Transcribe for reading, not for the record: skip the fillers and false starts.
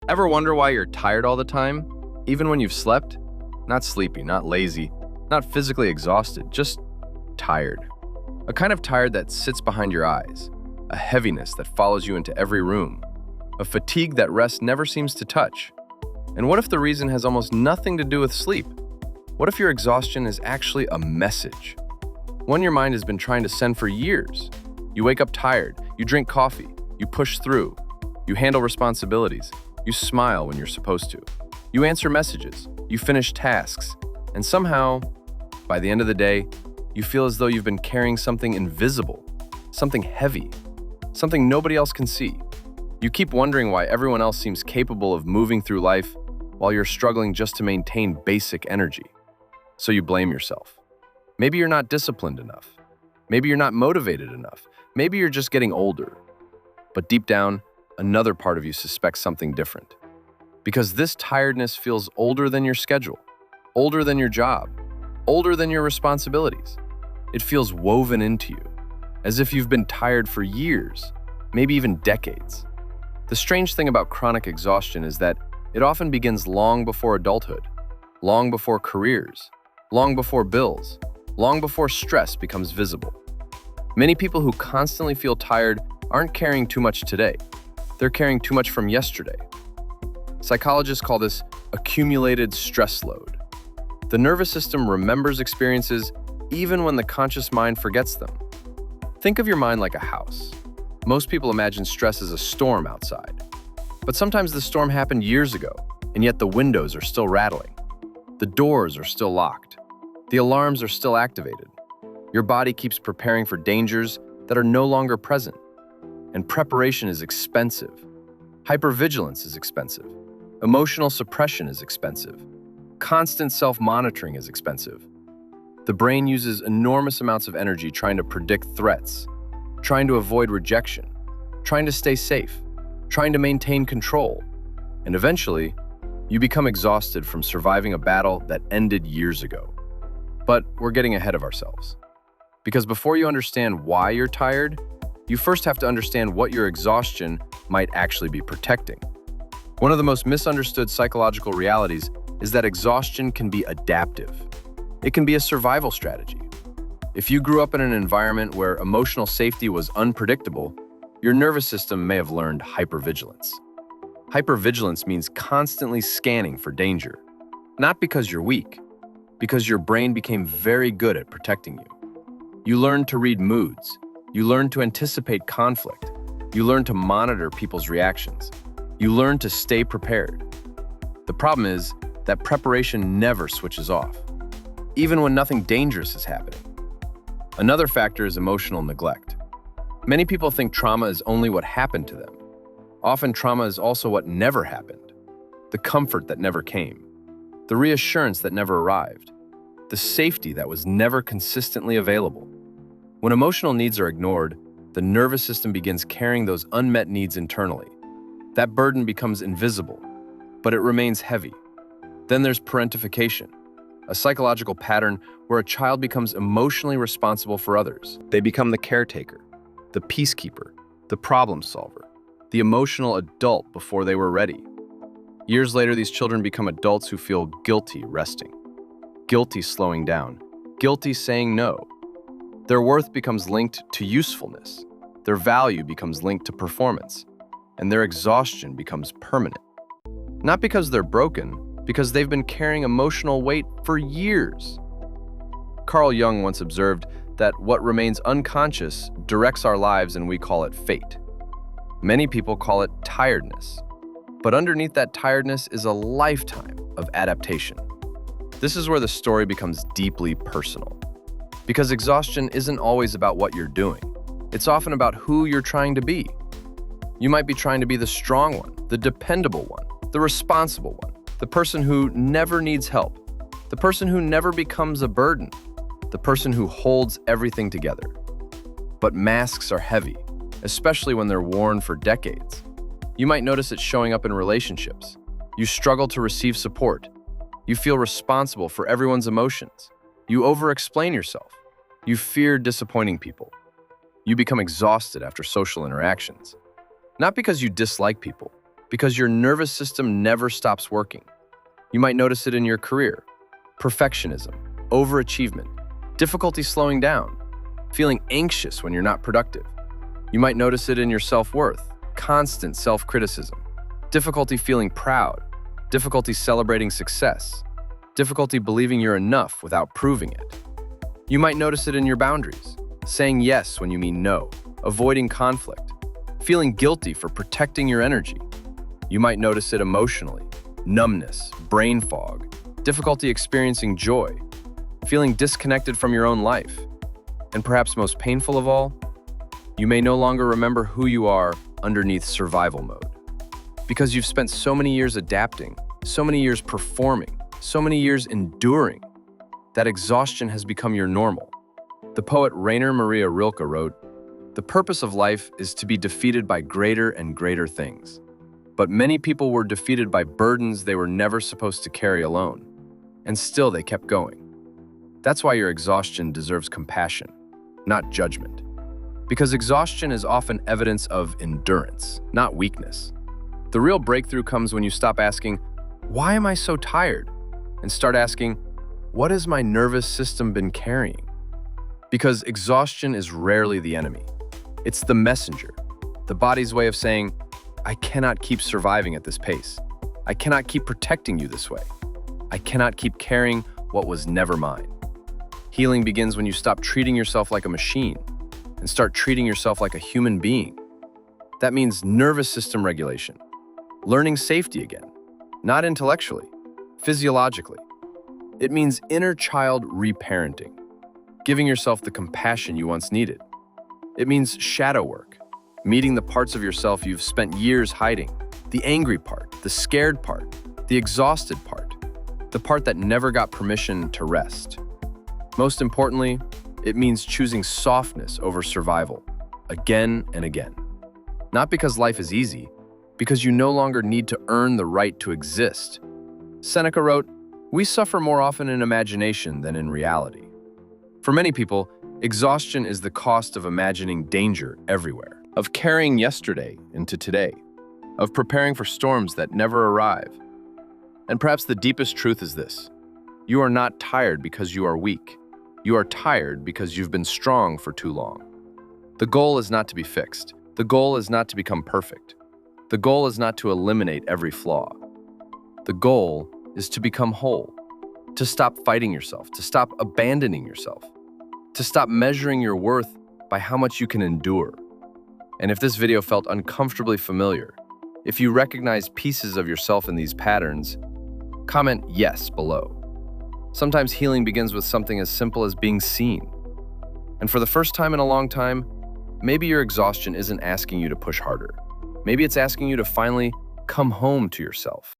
Ever wonder why you're tired all the time, even when you've slept? Not sleepy, not lazy, not physically exhausted, just tired. A kind of tired that sits behind your eyes, a heaviness that follows you into every room, a fatigue that rest never seems to touch. And what if the reason has almost nothing to do with sleep? What if your exhaustion is actually a message? One your mind has been trying to send for years. You wake up tired, you drink coffee, you push through, you handle responsibilities, you smile when you're supposed to. You answer messages, you finish tasks, and somehow, by the end of the day, you feel as though you've been carrying something invisible, something heavy, something nobody else can see. You keep wondering why everyone else seems capable of moving through life while you're struggling just to maintain basic energy. So you blame yourself. Maybe you're not disciplined enough. Maybe you're not motivated enough. Maybe you're just getting older. But deep down, another part of you suspects something different. Because this tiredness feels older than your schedule, older than your job, older than your responsibilities. It feels woven into you, as if you've been tired for years, maybe even decades. The strange thing about chronic exhaustion is that it often begins long before adulthood, long before careers, long before bills, long before stress becomes visible. Many people who constantly feel tired aren't carrying too much today. They're carrying too much from yesterday. Psychologists call this accumulated stress load. The nervous system remembers experiences even when the conscious mind forgets them. Think of your mind like a house. Most people imagine stress as a storm outside. But sometimes the storm happened years ago, and yet the windows are still rattling. The doors are still locked. The alarms are still activated. Your body keeps preparing for dangers that are no longer present. And preparation is expensive. Hypervigilance is expensive. Emotional suppression is expensive. Constant self-monitoring is expensive. The brain uses enormous amounts of energy trying to predict threats, trying to avoid rejection, trying to stay safe, trying to maintain control. And eventually, you become exhausted from surviving a battle that ended years ago. But we're getting ahead of ourselves. Because before you understand why you're tired, you first have to understand what your exhaustion might actually be protecting. One of the most misunderstood psychological realities is that exhaustion can be adaptive. It can be a survival strategy. If you grew up in an environment where emotional safety was unpredictable, your nervous system may have learned hypervigilance. Hypervigilance means constantly scanning for danger, not because you're weak, because your brain became very good at protecting you. You learned to read moods. You learned to anticipate conflict. You learned to monitor people's reactions. You learned to stay prepared. The problem is that preparation never switches off, even when nothing dangerous is happening. Another factor is emotional neglect. Many people think trauma is only what happened to them. Often trauma is also what never happened, the comfort that never came, the reassurance that never arrived, the safety that was never consistently available. When emotional needs are ignored, the nervous system begins carrying those unmet needs internally. That burden becomes invisible, but it remains heavy. Then there's parentification, a psychological pattern where a child becomes emotionally responsible for others. They become the caretaker, the peacekeeper, the problem solver, the emotional adult before they were ready. Years later, these children become adults who feel guilty resting, guilty slowing down, guilty saying no. Their worth becomes linked to usefulness, their value becomes linked to performance, and their exhaustion becomes permanent. Not because they're broken, because they've been carrying emotional weight for years. Carl Jung once observed that what remains unconscious directs our lives, and we call it fate. Many people call it tiredness. But underneath that tiredness is a lifetime of adaptation. This is where the story becomes deeply personal. Because exhaustion isn't always about what you're doing. It's often about who you're trying to be. You might be trying to be the strong one, the dependable one, the responsible one, the person who never needs help, the person who never becomes a burden, the person who holds everything together. But masks are heavy, especially when they're worn for decades. You might notice it showing up in relationships. You struggle to receive support. You feel responsible for everyone's emotions. You over-explain yourself. You fear disappointing people. You become exhausted after social interactions. Not because you dislike people, because your nervous system never stops working. You might notice it in your career: perfectionism, overachievement, difficulty slowing down, feeling anxious when you're not productive. You might notice it in your self-worth: constant self-criticism, difficulty feeling proud, difficulty celebrating success, difficulty believing you're enough without proving it. You might notice it in your boundaries: saying yes when you mean no, avoiding conflict, feeling guilty for protecting your energy. You might notice it emotionally: numbness, brain fog, difficulty experiencing joy, feeling disconnected from your own life. And perhaps most painful of all, you may no longer remember who you are underneath survival mode. Because you've spent so many years adapting, so many years performing, so many years enduring, that exhaustion has become your normal. The poet Rainer Maria Rilke wrote, "The purpose of life is to be defeated by greater and greater things." But many people were defeated by burdens they were never supposed to carry alone, and still they kept going. That's why your exhaustion deserves compassion, not judgment. Because exhaustion is often evidence of endurance, not weakness. The real breakthrough comes when you stop asking, "Why am I so tired?" and start asking, "What has my nervous system been carrying?" Because exhaustion is rarely the enemy. It's the messenger, the body's way of saying, "I cannot keep surviving at this pace. I cannot keep protecting you this way. I cannot keep carrying what was never mine." Healing begins when you stop treating yourself like a machine and start treating yourself like a human being. That means nervous system regulation, learning safety again, not intellectually, physiologically. It means inner child reparenting, giving yourself the compassion you once needed. It means shadow work, meeting the parts of yourself you've spent years hiding, the angry part, the scared part, the exhausted part, the part that never got permission to rest. Most importantly, it means choosing softness over survival, again and again. Not because life is easy, because you no longer need to earn the right to exist. Seneca wrote, "We suffer more often in imagination than in reality." For many people, exhaustion is the cost of imagining danger everywhere, of carrying yesterday into today, of preparing for storms that never arrive. And perhaps the deepest truth is this: you are not tired because you are weak. You are tired because you've been strong for too long. The goal is not to be fixed. The goal is not to become perfect. The goal is not to eliminate every flaw. The goal is to become whole, to stop fighting yourself, to stop abandoning yourself, to stop measuring your worth by how much you can endure. And if this video felt uncomfortably familiar, if you recognize pieces of yourself in these patterns, comment yes below. Sometimes healing begins with something as simple as being seen. And for the first time in a long time, maybe your exhaustion isn't asking you to push harder. Maybe it's asking you to finally come home to yourself.